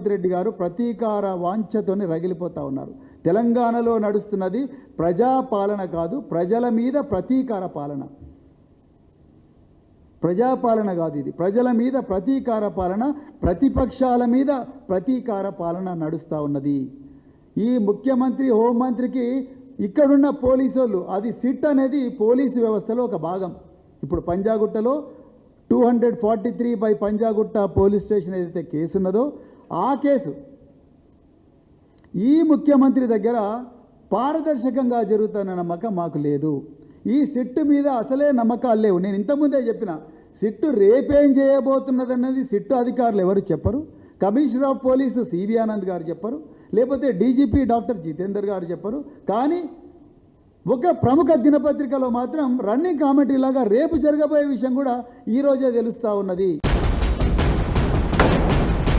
రేవంత్ రెడ్డి గారు ప్రతీకార వాంఛతోని రగిలిపోతూ ఉన్నారు. తెలంగాణలో నడుస్తున్నది ప్రజాపాలన కాదు, ప్రజల మీద ప్రతీకార పాలన. ప్రజాపాలన కాదు, ఇది ప్రజల మీద ప్రతీకార పాలన, ప్రతిపక్షాల మీద ప్రతీకార పాలన నడుస్తూ ఉన్నది. ఈ ముఖ్యమంత్రి హోంమంత్రికి ఇక్కడున్న పోలీసు వాళ్ళు, అది సిట్ అనేది పోలీసు వ్యవస్థలో ఒక భాగం. ఇప్పుడు పంజాగుట్టలో 243 పంజాగుట్ట పోలీస్ స్టేషన్ ఏదైతే కేసు ఉన్నదో ఆ కేసు ఈ ముఖ్యమంత్రి దగ్గర పారదర్శకంగా జరుగుతున్న నమ్మకం మాకు లేదు. ఈ సిట్టు మీద అసలే నమ్మకాలు లేవు. నేను ఇంతకుముందే చెప్పిన, సిట్టు రేపేం చేయబోతున్నదన్నది సిట్టు అధికారులు ఎవరు చెప్పరు. Commissioner of police CV Anand గారు చెప్పరు, లేకపోతే డీజీపీ డాక్టర్ జితేందర్ గారు చెప్పరు. కానీ ఒక ప్రముఖ దినపత్రికలో మాత్రం రన్నింగ్ కామెంటరీ లాగా రేపు జరగబోయే విషయం కూడా ఈరోజే తెలుస్తూ ఉన్నది.